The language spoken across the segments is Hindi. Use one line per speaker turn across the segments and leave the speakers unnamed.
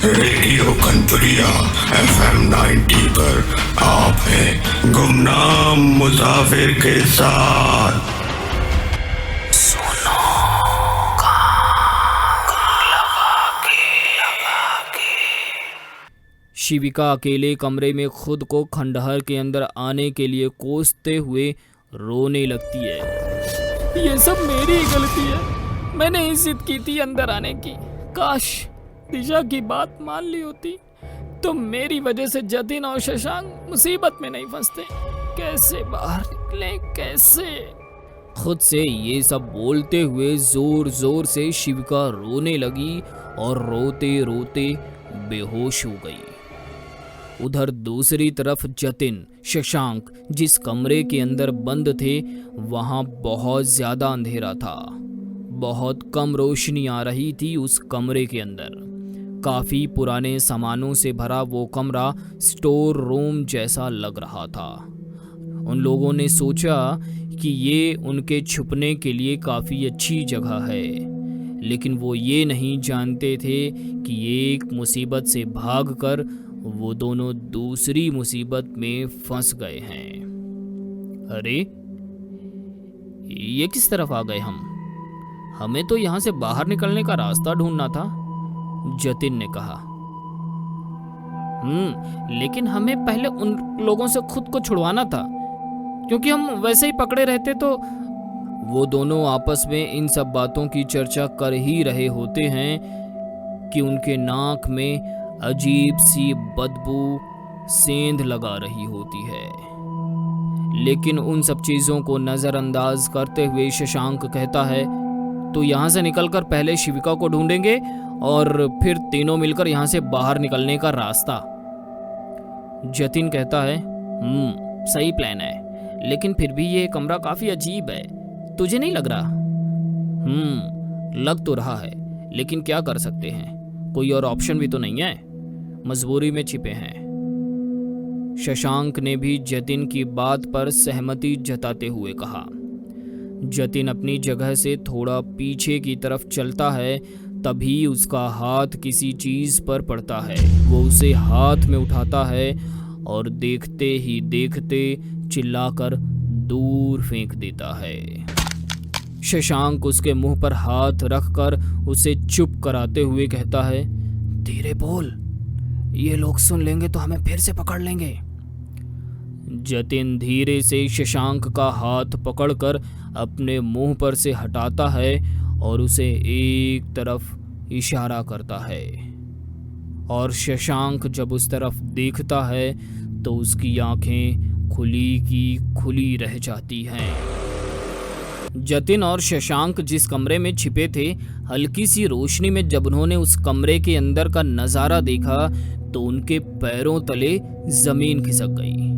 रेडियो कंतुरिया FM 90 पर आप हैं गुमनाम मुसाफिर के साथ। सुनो
शिविका अकेले कमरे में खुद को खंडहर के अंदर आने के लिए कोसते हुए रोने लगती है। ये सब मेरी ही गलती है, मैंने ही जिद की थी अंदर आने की। काश दिशा की बात मान ली होती तो मेरी वजह से जतिन और शशांक मुसीबत में नहीं फंसते। कैसे बाहर निकले, कैसे? खुद से ये सब बोलते हुए जोर जोर से शिविका रोने लगी और रोते रोते बेहोश हो गई। उधर दूसरी तरफ जतिन, शशांक जिस कमरे के अंदर बंद थे वहां बहुत ज्यादा अंधेरा था। बहुत कम रोशनी आ रही थी उस कमरे के अंदर। काफी पुराने सामानों से भरा वो कमरा स्टोर रूम जैसा लग रहा था। उन लोगों ने सोचा कि ये उनके छुपने के लिए काफी अच्छी जगह है, लेकिन वो ये नहीं जानते थे कि एक मुसीबत से भागकर वो दोनों दूसरी मुसीबत में फंस गए हैं। अरे ये किस तरफ आ गए हम? हमें तो यहाँ से बाहर निकलने का रास्ता ढूंढना था, जतिन ने कहा। लेकिन हमें पहले उन लोगों से खुद को छुड़वाना था, क्योंकि हम वैसे ही पकड़े रहते तो। वो दोनों आपस में इन सब बातों की चर्चा कर ही रहे होते हैं कि उनके नाक में अजीब सी बदबू सेंध लगा रही होती है। लेकिन उन सब चीजों को नजरअंदाज करते हुए शशांक कहता है, तो यहाँ से निकलकर पहले शिविका को ढूंढेंगे और फिर तीनों मिलकर यहाँ से बाहर निकलने का रास्ता। जतिन कहता है, सही प्लान है, लेकिन फिर भी ये कमरा काफी अजीब है, तुझे नहीं लग रहा? लग तो रहा है, लेकिन क्या कर सकते हैं, कोई और ऑप्शन भी तो नहीं है, मजबूरी में छिपे हैं। शशांक ने भी जतिन की बात पर सहमति जताते हुए कहा। जतिन अपनी जगह से थोड़ा पीछे की तरफ चलता है, तभी उसका हाथ किसी चीज पर पड़ता है। वो उसे हाथ में उठाता है और देखते ही देखते चिल्लाकर दूर फेंक देता है। शशांक उसके मुंह पर हाथ रखकर उसे चुप कराते हुए कहता है, धीरे बोल, ये लोग सुन लेंगे तो हमें फिर से पकड़ लेंगे। जतिन धीरे से शशांक का हाथ पकड़कर अपने मुंह पर से हटाता है और उसे एक तरफ इशारा करता है। और शशांक जब उस तरफ देखता है तो उसकी आंखें खुली की खुली रह जाती हैं। जतिन और शशांक जिस कमरे में छिपे थे, हल्की सी रोशनी में जब उन्होंने उस कमरे के अंदर का नजारा देखा तो उनके पैरों तले जमीन खिसक गई।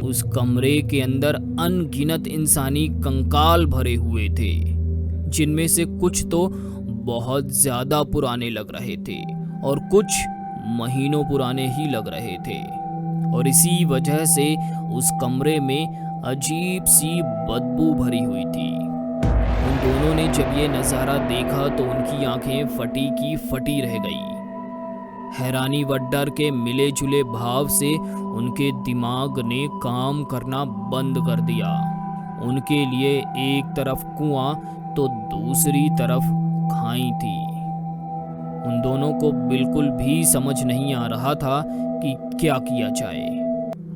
उस कमरे के अंदर अनगिनत इंसानी कंकाल भरे हुए थे, जिनमें से कुछ तो बहुत ज्यादा पुराने लग रहे थे और कुछ महीनों पुराने ही लग रहे थे। और इसी वजह से उस कमरे में अजीब सी बदबू भरी हुई थी। उन दोनों ने जब ये नज़ारा देखा तो उनकी आंखें फटी की फटी रह गई। हैरानी व डर के मिले जुले भाव से उनके दिमाग ने काम करना बंद कर दिया। उनके लिए एक तरफ कुआं तो दूसरी तरफ खाई थी। उन दोनों को बिल्कुल भी समझ नहीं आ रहा था कि क्या किया जाए।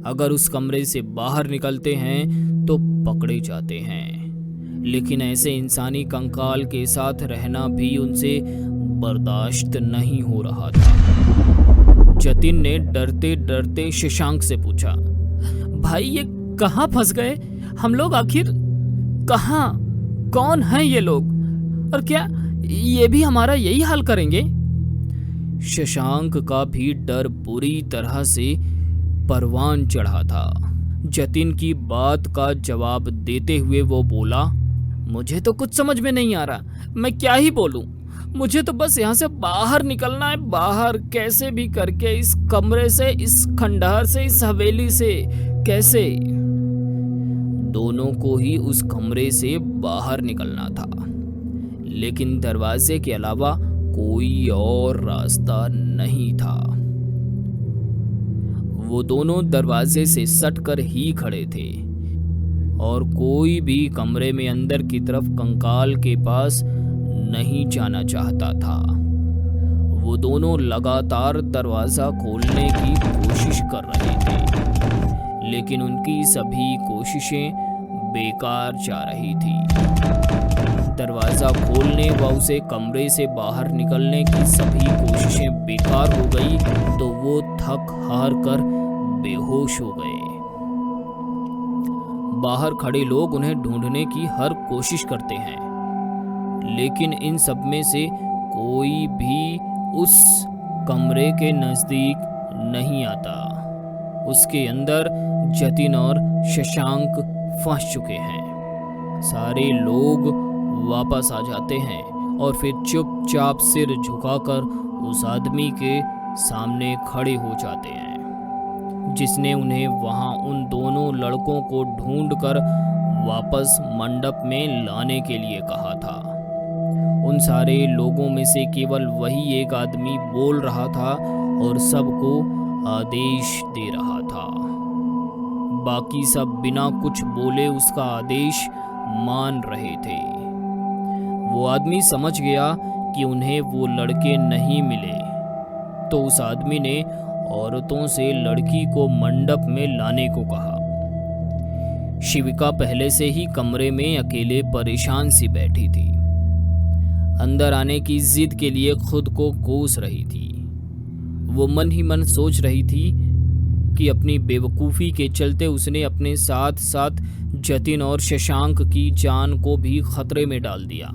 अगर उस कमरे से बाहर निकलते हैं तो पकड़े जाते हैं, लेकिन ऐसे इंसानी कंकाल के साथ रहना भी उनसे बर्दाश्त नहीं हो रहा था। जतिन ने डरते डरते शशांक से पूछा, भाई ये कहाँ फंस गए हम लोग? आखिर कहाँ, कौन हैं ये लोग, और क्या ये भी हमारा यही हाल करेंगे? शशांक का भी डर बुरी तरह से परवान चढ़ा था। जतिन की बात का जवाब देते हुए वो बोला, मुझे तो कुछ समझ में नहीं आ रहा, मैं क्या ही बोलूं। मुझे तो बस यहाँ से बाहर निकलना है, बाहर कैसे भी करके, इस कमरे से, इस खंडहर से, इस हवेली से, कैसे। दोनों को ही उस कमरे से बाहर निकलना था, लेकिन दरवाजे के अलावा कोई और रास्ता नहीं था। वो दोनों दरवाजे से सटकर ही खड़े थे और कोई भी कमरे में अंदर की तरफ कंकाल के पास नहीं जाना चाहता था। वो दोनों लगातार दरवाजा खोलने की कोशिश कर रहे थे, लेकिन उनकी सभी कोशिशें बेकार जा रही थी। दरवाजा खोलने व उसे कमरे से बाहर निकलने की सभी कोशिशें बेकार हो गई तो वो थक हार कर बेहोश हो गए। बाहर खड़े लोग उन्हें ढूंढने की हर कोशिश करते हैं, लेकिन इन सब में से कोई भी उस कमरे के नजदीक नहीं आता। उसके अंदर जतिन और शशांक फंस चुके हैं। सारे लोग वापस आ जाते हैं और फिर चुपचाप सिर झुकाकर उस आदमी के सामने खड़े हो जाते हैं जिसने उन्हें वहां उन दोनों लड़कों को ढूंढकर वापस मंडप में लाने के लिए कहा था। उन सारे लोगों में से केवल वही एक आदमी बोल रहा था और सबको आदेश दे रहा था। बाकी सब बिना कुछ बोले उसका आदेश मान रहे थे। वो आदमी समझ गया कि उन्हें वो लड़के नहीं मिले, तो उस आदमी ने औरतों से लड़की को मंडप में लाने को कहा। शिविका पहले से ही कमरे में अकेले परेशान सी बैठी थी। अंदर आने की जिद के लिए खुद को कोस रही थी। वो मन ही मन सोच रही थी कि अपनी बेवकूफ़ी के चलते उसने अपने साथ साथ जतिन और शशांक की जान को भी खतरे में डाल दिया।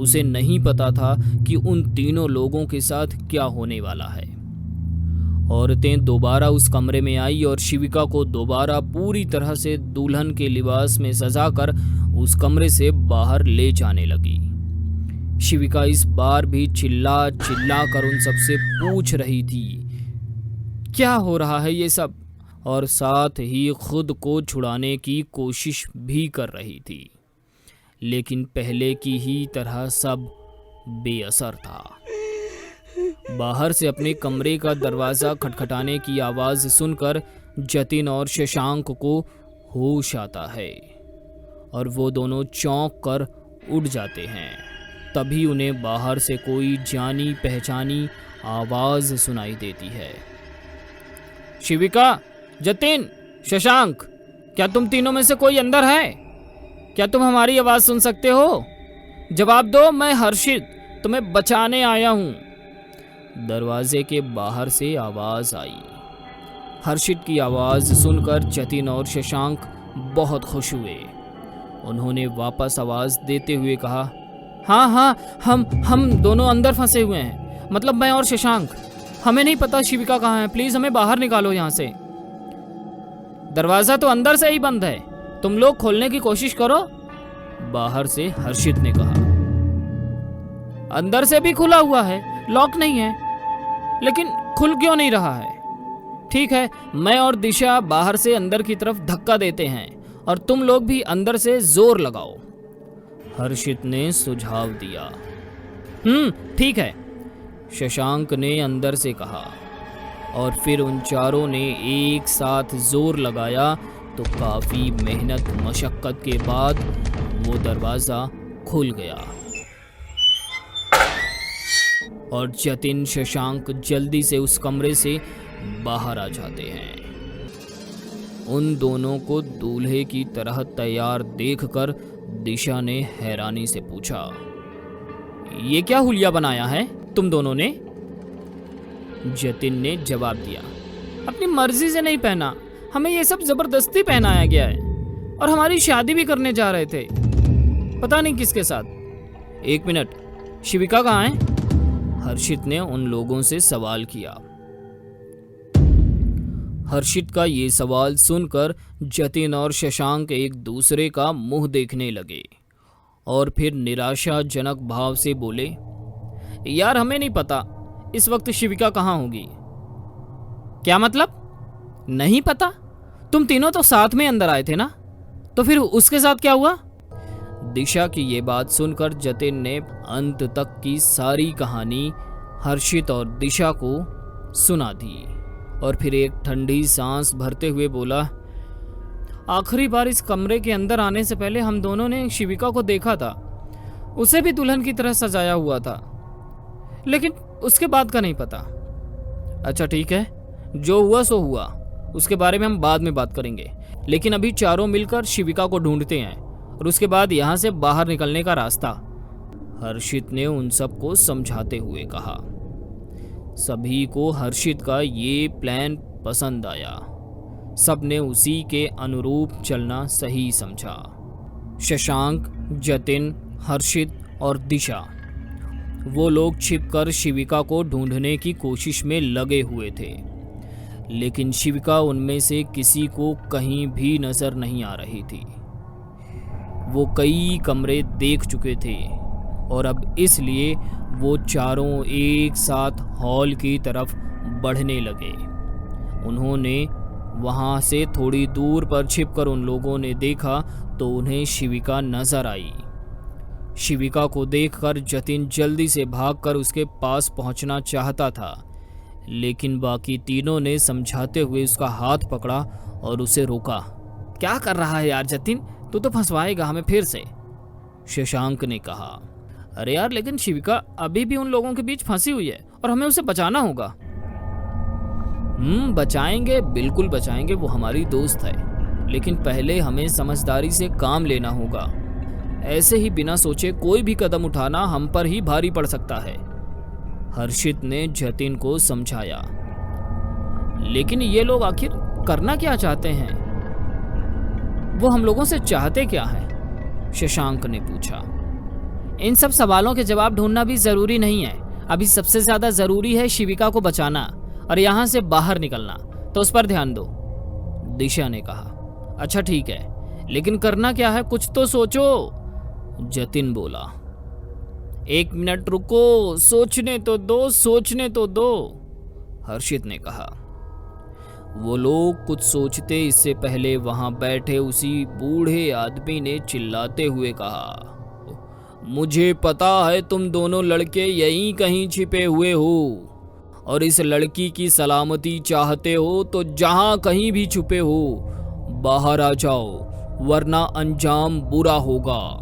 उसे नहीं पता था कि उन तीनों लोगों के साथ क्या होने वाला है। औरतें दोबारा उस कमरे में आई और शिविका को दोबारा पूरी तरह से दुल्हन के लिबास में सजाकर उस कमरे से बाहर ले जाने लगी। शिविका इस बार भी चिल्ला चिल्ला कर उन सबसे पूछ रही थी क्या हो रहा है ये सब, और साथ ही खुद को छुड़ाने की कोशिश भी कर रही थी, लेकिन पहले की ही तरह सब बेअसर था। बाहर से अपने कमरे का दरवाज़ा खटखटाने की आवाज़ सुनकर जतिन और शशांक को होश आता है और वो दोनों चौंक कर उठ जाते हैं। तभी उन्हें बाहर से कोई जानी पहचानी आवाज़ सुनाई देती है। शिविका, जतिन, शशांक, क्या तुम तीनों में से कोई अंदर है? क्या तुम हमारी आवाज़ सुन सकते हो? जवाब दो, मैं हर्षित तुम्हें बचाने आया हूँ। दरवाजे के बाहर से आवाज़ आई। हर्षित की आवाज़ सुनकर जतिन और शशांक बहुत खुश हुए। उन्होंने वापस आवाज़ देते हुए कहा, हाँ हाँ, हम दोनों अंदर फंसे हुए हैं, मतलब मैं और शशांक। हमें नहीं पता शिविका कहाँ है, प्लीज़ हमें बाहर निकालो यहाँ से। दरवाज़ा तो अंदर से ही बंद है, तुम लोग खोलने की कोशिश करो, बाहर से हर्षित ने कहा। अंदर से भी खुला हुआ है, लॉक नहीं है, लेकिन खुल क्यों नहीं रहा है? ठीक है, मैं और दिशा बाहर से अंदर की तरफ धक्का देते हैं और तुम लोग भी अंदर से जोर लगाओ, हर्षित ने सुझाव दिया। ठीक है, शशांक ने अंदर से कहा और फिर उन चारों ने एक साथ जोर लगाया तो काफी मेहनत मशक्कत के बाद वो दरवाजा खुल गया और जतिन शशांक जल्दी से उस कमरे से बाहर आ जाते हैं। उन दोनों को दूल्हे की तरह तैयार देखकर दिशा ने हैरानी से पूछा, ये क्या हुलिया बनाया है तुम दोनों ने? जतिन ने जवाब दिया, अपनी मर्जी से नहीं पहना, हमें ये सब जबरदस्ती पहनाया गया है और हमारी शादी भी करने जा रहे थे, पता नहीं किसके साथ। एक मिनट, शिविका कहाँ है? हर्षित ने उन लोगों से सवाल किया। हर्षित का ये सवाल सुनकर जतिन और शशांक एक दूसरे का मुंह देखने लगे और फिर निराशाजनक भाव से बोले, यार हमें नहीं पता इस वक्त शिविका कहाँ होगी। क्या मतलब? नहीं पता? तुम तीनों तो साथ में अंदर आए थे ना, तो फिर उसके साथ क्या हुआ? दिशा की ये बात सुनकर जतिन ने अंत तक की सारी कहानी हर्षित और दिशा को सुना दी और फिर एक ठंडी सांस भरते हुए बोला, आखिरी बार इस कमरे के अंदर आने से पहले हम दोनों ने शिविका को देखा था। उसे भी दुल्हन की तरह सजाया हुआ था, लेकिन उसके बाद का नहीं पता। अच्छा ठीक है, जो हुआ सो हुआ, उसके बारे में हम बाद में बात करेंगे। लेकिन अभी चारों मिलकर शिविका को ढूंढते हैं और उसके बाद यहाँ से बाहर निकलने का रास्ता। हर्षित ने उन सबको समझाते हुए कहा। सभी को हर्षित का ये प्लान पसंद आया। सबने उसी के अनुरूप चलना सही समझा। शशांक, जतिन, हर्षित और दिशा, वो लोग छिपकर शिविका को ढूंढने की कोशिश में लगे हुए थे, लेकिन शिविका उनमें से किसी को कहीं भी नजर नहीं आ रही थी। वो कई कमरे देख चुके थे और अब इसलिए वो चारों एक साथ हॉल की तरफ बढ़ने लगे। उन्होंने वहां से थोड़ी दूर पर छिपकर उन लोगों ने देखा तो उन्हें शिविका नजर आई। शिविका को देखकर जतिन जल्दी से भागकर उसके पास पहुंचना चाहता था, लेकिन बाकी तीनों ने समझाते हुए उसका हाथ पकड़ा और उसे रोका। क्या कर रहा है यार जतिन, तू तो फंसवाएगा हमें फिर से, शशांक ने कहा। अरे यार, लेकिन शिविका अभी भी उन लोगों के बीच फंसी हुई है और हमें उसे बचाना होगा। बचाएंगे, बिल्कुल बचाएंगे, वो हमारी दोस्त है, लेकिन पहले हमें समझदारी से काम लेना होगा। ऐसे ही बिना सोचे कोई भी कदम उठाना हम पर ही भारी पड़ सकता है, हर्षित ने जतिन को समझाया। लेकिन ये लोग आखिर करना क्या चाहते हैं? वो हम लोगों से चाहते क्या है? शशांक ने पूछा। इन सब सवालों के जवाब ढूंढना भी जरूरी नहीं है। अभी सबसे ज्यादा जरूरी है शिविका को बचाना और यहाँ से बाहर निकलना, तो उस पर ध्यान दो, दिशा ने कहा। अच्छा ठीक है, लेकिन करना क्या है, कुछ तो सोचो, जतिन बोला। 1 मिनट रुको, सोचने तो दो, हर्षित ने कहा। वो लोग कुछ सोचते इससे पहले वहां बैठे उसी बूढ़े आदमी ने चिल्लाते हुए कहा, मुझे पता है तुम दोनों लड़के यहीं कहीं छिपे हुए हो और इस लड़की की सलामती चाहते हो, तो जहां कहीं भी छुपे हो बाहर आ जाओ, वरना अंजाम बुरा होगा।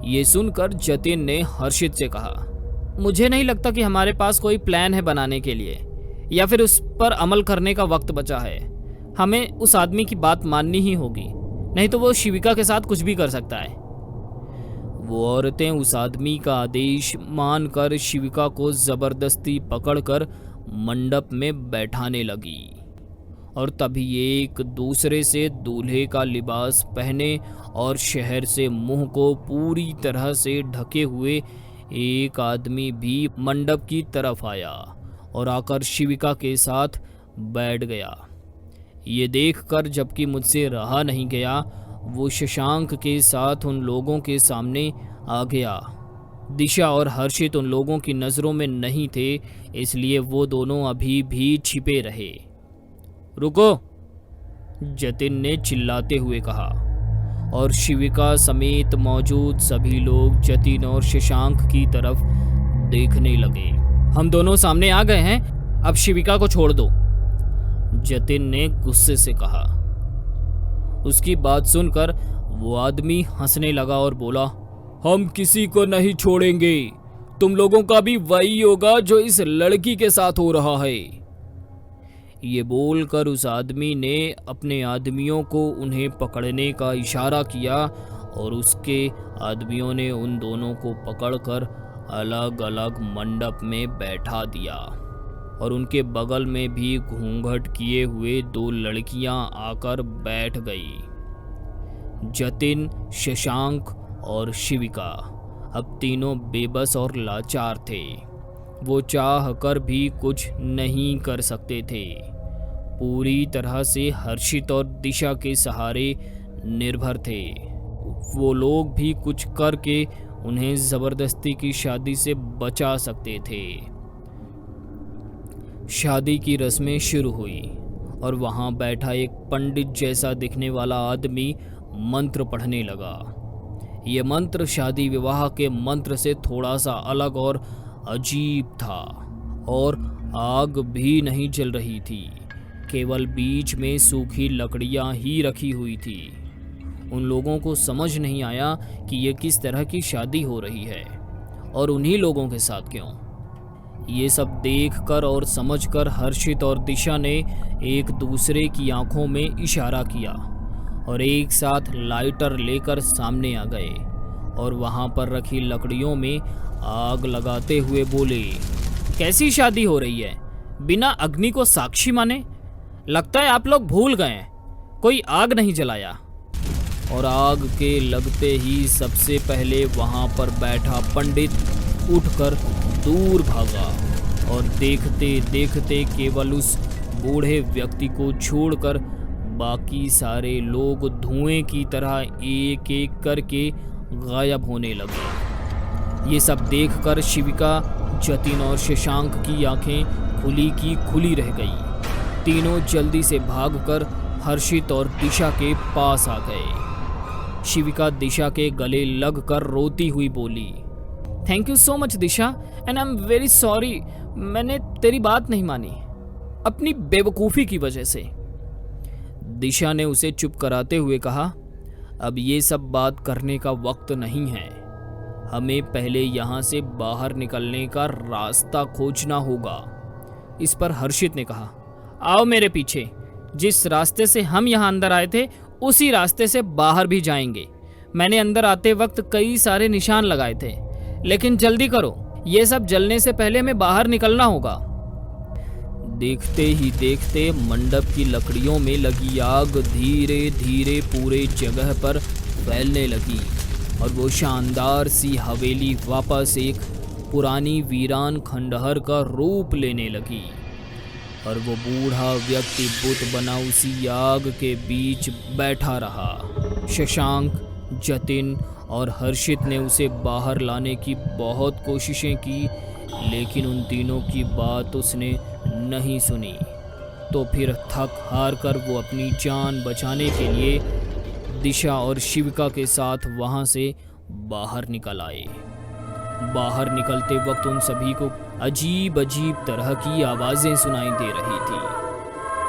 ये सुनकर जतिन ने हर्षित से कहा, मुझे नहीं लगता कि हमारे पास कोई प्लान है बनाने के लिए या फिर उस पर अमल करने का वक्त बचा है। हमें उस आदमी की बात माननी ही होगी, नहीं तो वो शिविका के साथ कुछ भी कर सकता है। वो औरतें उस आदमी का आदेश मानकर शिविका को जबरदस्ती पकड़कर मंडप में बैठाने लगी और तभी एक दूसरे से दूल्हे का लिबास पहने और शहर से मुंह को पूरी तरह से ढके हुए एक आदमी भी मंडप की तरफ आया और आकर शिविका के साथ बैठ गया। ये देखकर जबकि मुझसे रहा नहीं गया, वो शशांक के साथ उन लोगों के सामने आ गया। दिशा और हर्षित उन लोगों की नज़रों में नहीं थे, इसलिए वो दोनों अभी भी छिपे रहे। रुको, जतिन ने चिल्लाते हुए कहा और शिविका समेत मौजूद सभी लोग जतिन और शशांक की तरफ देखने लगे। हम दोनों सामने आ गए हैं, अब शिविका को छोड़ दो, जतिन ने गुस्से से कहा। उसकी बात सुनकर वो आदमी हंसने लगा और बोला, हम किसी को नहीं छोड़ेंगे, तुम लोगों का भी वही होगा जो इस लड़की के साथ हो रहा है। ये बोलकर उस आदमी ने अपने आदमियों को उन्हें पकड़ने का इशारा किया और उसके आदमियों ने उन दोनों को पकड़कर अलग अलग मंडप में बैठा दिया और उनके बगल में भी घूंघट किए हुए 2 लड़कियां आकर बैठ गई। जतिन, शशांक और शिविका अब तीनों बेबस और लाचार थे। वो चाह कर भी कुछ नहीं कर सकते थे, पूरी तरह से हर्षित और दिशा के सहारे निर्भर थे। वो लोग भी कुछ करके उन्हें जबरदस्ती की शादी से बचा सकते थे। शादी की रस्में शुरू हुई और वहां बैठा एक पंडित जैसा दिखने वाला आदमी मंत्र पढ़ने लगा। ये मंत्र शादी विवाह के मंत्र से थोड़ा सा अलग और अजीब था, और आग भी नहीं जल रही थी, केवल बीच में सूखी लकड़ियां ही रखी हुई थी। उन लोगों को समझ नहीं आया कि ये किस तरह की शादी हो रही है, और उन्हीं लोगों के साथ क्यों। ये सब देखकर और समझकर हर्षित और दिशा ने एक दूसरे की आंखों में इशारा किया और एक साथ लाइटर लेकर सामने आ गए और वहां पर रखी लकड़ियों में आग लगाते हुए बोले, कैसी शादी हो रही है बिना अग्नि को साक्षी माने? लगता है आप लोग भूल गए, कोई आग नहीं जलाया। और आग के लगते ही सबसे पहले वहां पर बैठा पंडित उठकर दूर भागा और देखते देखते केवल उस बूढ़े व्यक्ति को छोड़कर बाकी सारे लोग धुएं की तरह एक एक करके गायब होने लगे। ये सब देखकर शिविका, जतिन और शशांक की आंखें खुली की खुली रह गई। तीनों जल्दी से भागकर हर्षित और दिशा के पास आ गए। शिविका दिशा के गले लगकर रोती हुई बोली, thank you so much Disha, and I am very sorry, मैंने तेरी बात नहीं मानी अपनी बेवकूफ़ी की वजह से। दिशा ने उसे चुप कराते हुए कहा, अब ये सब बात करने का वक्त नहीं है, हमें पहले यहाँ से बाहर निकलने का रास्ता खोजना होगा। इस पर हर्षित ने कहा, आओ मेरे पीछे, जिस रास्ते से हम यहाँ अंदर आए थे उसी रास्ते से बाहर भी जाएंगे। मैंने अंदर आते वक्त कई सारे निशान लगाए थे, लेकिन जल्दी करो, ये सब जलने से पहले हमें बाहर निकलना होगा। देखते ही देखते मंडप की लकड़ियों में लगी आग धीरे धीरे पूरे जगह पर फैलने लगी और वो शानदार सी हवेली वापस एक पुरानी वीरान खंडहर का रूप लेने लगी और वो बूढ़ा व्यक्ति बुत बना उसी आग के बीच बैठा रहा। शशांक, जतिन और हर्षित ने उसे बाहर लाने की बहुत कोशिशें की, लेकिन उन तीनों की बात उसने नहीं सुनी। तो फिर थक हार कर वो अपनी जान बचाने के लिए दिशा और शिविका के साथ वहां से बाहर निकल आए। बाहर निकलते वक्त उन सभी को अजीब अजीब तरह की आवाज़ें सुनाई दे रही थी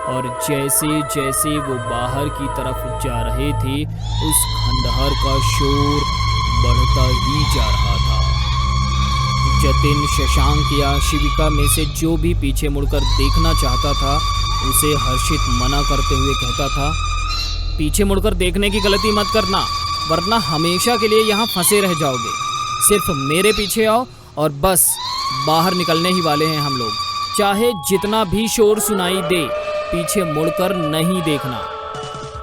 और जैसे जैसे वो बाहर की तरफ जा रहे थे उस खंडहर का शोर बढ़ता ही जा रहा था। जतिन, शशांक या शिविका में से जो भी पीछे मुड़कर देखना चाहता था उसे हर्षित मना करते हुए कहता था, पीछे मुड़कर देखने की गलती मत करना, वरना हमेशा के लिए यहाँ फंसे रह जाओगे। सिर्फ मेरे पीछे आओ और बस बाहर निकलने ही वाले हैं हम लोग। चाहे जितना भी शोर सुनाई दे, पीछे मुड़कर नहीं देखना।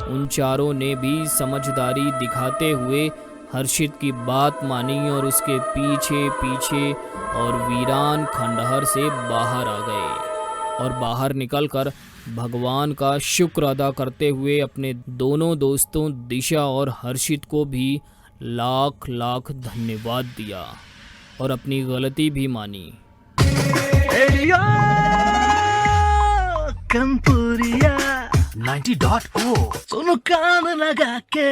उन चारों ने भी समझदारी दिखाते हुए हर्षित की बात मानी और उसके पीछे पीछे और वीरान खंडहर से बाहर आ गए और बाहर निकलकर भगवान का शुक्र अदा करते हुए अपने दोनों दोस्तों दिशा और हर्षित को भी लाख लाख धन्यवाद दिया और अपनी गलती भी मानी।
कंपुरिया 90.0 सुनो कान लगा के।